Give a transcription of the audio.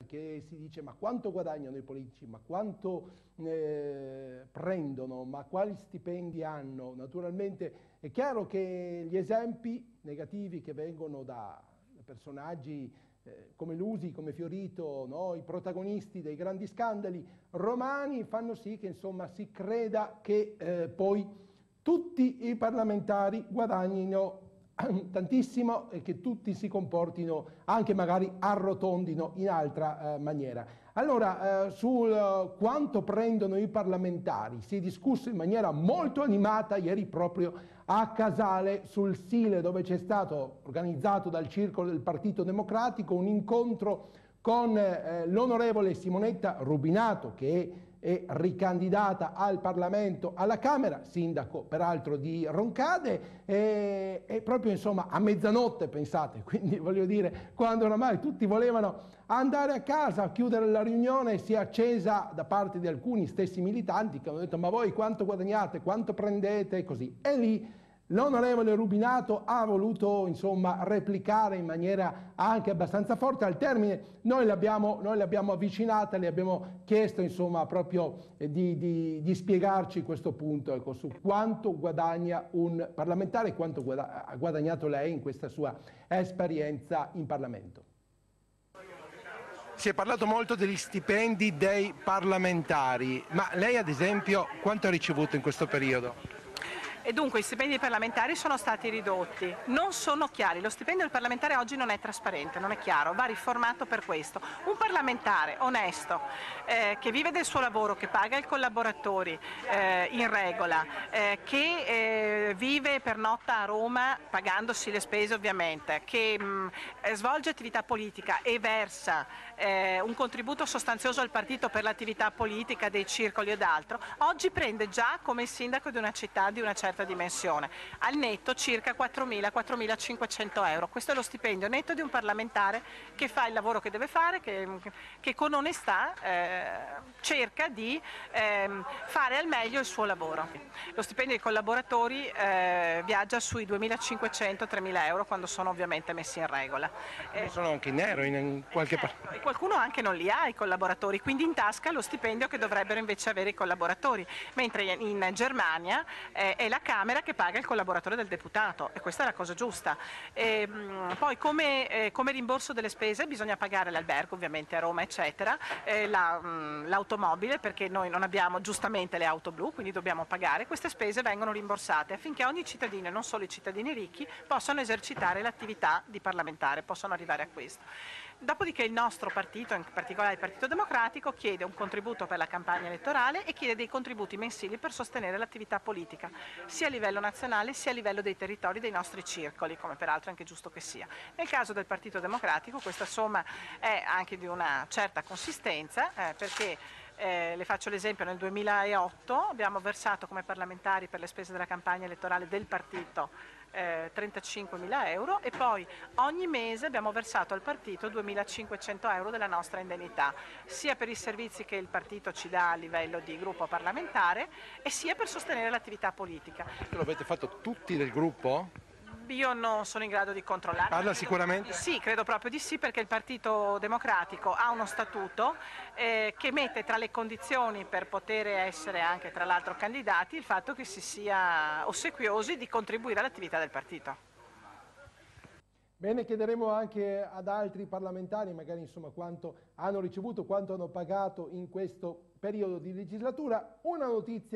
Che si dice ma quanto guadagnano i politici, ma quanto prendono, ma quali stipendi hanno. Naturalmente è chiaro che gli esempi negativi che vengono da personaggi come Lusi, come Fiorito, no? I protagonisti dei grandi scandali romani fanno sì che insomma si creda che poi tutti i parlamentari guadagnino tantissimo e che tutti si comportino, anche magari arrotondino in altra maniera. Allora, sul quanto prendono i parlamentari si è discusso in maniera molto animata ieri proprio a Casale, sul Sile, dove c'è stato, organizzato dal Circolo del Partito Democratico, un incontro con l'onorevole Simonetta Rubinato, che è ricandidata al Parlamento, alla Camera, sindaco peraltro di Roncade, e proprio insomma a mezzanotte, pensate, quindi voglio dire, quando oramai tutti volevano andare a casa a chiudere la riunione, si è accesa da parte di alcuni stessi militanti che hanno detto ma voi quanto guadagnate, quanto prendete e così. E lì l'onorevole Rubinato ha voluto insomma replicare in maniera anche abbastanza forte. Al termine noi l'abbiamo avvicinata, le abbiamo chiesto insomma proprio di spiegarci questo punto, ecco, su quanto guadagna un parlamentare, quanto ha guadagnato lei in questa sua esperienza in Parlamento. Si è parlato molto degli stipendi dei parlamentari, ma lei ad esempio quanto ha ricevuto in questo periodo? E dunque i stipendi parlamentari sono stati ridotti, non sono chiari, lo stipendio del parlamentare oggi non è trasparente, non è chiaro, va riformato per questo. Un parlamentare onesto, che vive del suo lavoro, che paga i collaboratori in regola, che vive per notta a Roma pagandosi le spese ovviamente, che svolge attività politica e versa un contributo sostanzioso al partito per l'attività politica dei circoli ed altro, oggi prende già come il sindaco di una città di una certa dimensione, al netto circa 4.000-4.500 euro. Questo è lo stipendio netto di un parlamentare che fa il lavoro che deve fare, che con onestà cerca di fare al meglio il suo lavoro. Lo stipendio dei collaboratori viaggia sui 2.500-3.000 euro quando sono ovviamente messi in regola. Sono anche in nero in qualche parte. Qualcuno anche non li ha i collaboratori, quindi in tasca lo stipendio che dovrebbero invece avere i collaboratori, mentre in Germania è la Camera che paga il collaboratore del deputato e questa è la cosa giusta. Poi come rimborso delle spese bisogna pagare l'albergo ovviamente a Roma eccetera, l'automobile perché noi non abbiamo giustamente le auto blu, quindi dobbiamo pagare, queste spese vengono rimborsate affinché ogni cittadino, non solo i cittadini ricchi, possano esercitare l'attività di parlamentare, possano arrivare a questo. Dopodiché il nostro partito, in particolare il Partito Democratico, chiede un contributo per la campagna elettorale e chiede dei contributi mensili per sostenere l'attività politica, sia a livello nazionale sia a livello dei territori dei nostri circoli, come peraltro è anche giusto che sia. Nel caso del Partito Democratico questa somma è anche di una certa consistenza, perché le faccio l'esempio, nel 2008 abbiamo versato come parlamentari per le spese della campagna elettorale del partito 35.000 euro e poi ogni mese abbiamo versato al partito 2.500 euro della nostra indennità, sia per i servizi che il partito ci dà a livello di gruppo parlamentare e sia per sostenere l'attività politica. Lo avete fatto tutti del gruppo? Io non sono in grado di controllare. Parla sicuramente? Sì, credo proprio di sì, perché il Partito Democratico ha uno statuto che mette tra le condizioni per poter essere anche tra l'altro candidati il fatto che si sia ossequiosi di contribuire all'attività del partito. Bene, chiederemo anche ad altri parlamentari magari insomma quanto hanno ricevuto, quanto hanno pagato in questo periodo di legislatura. Una notizia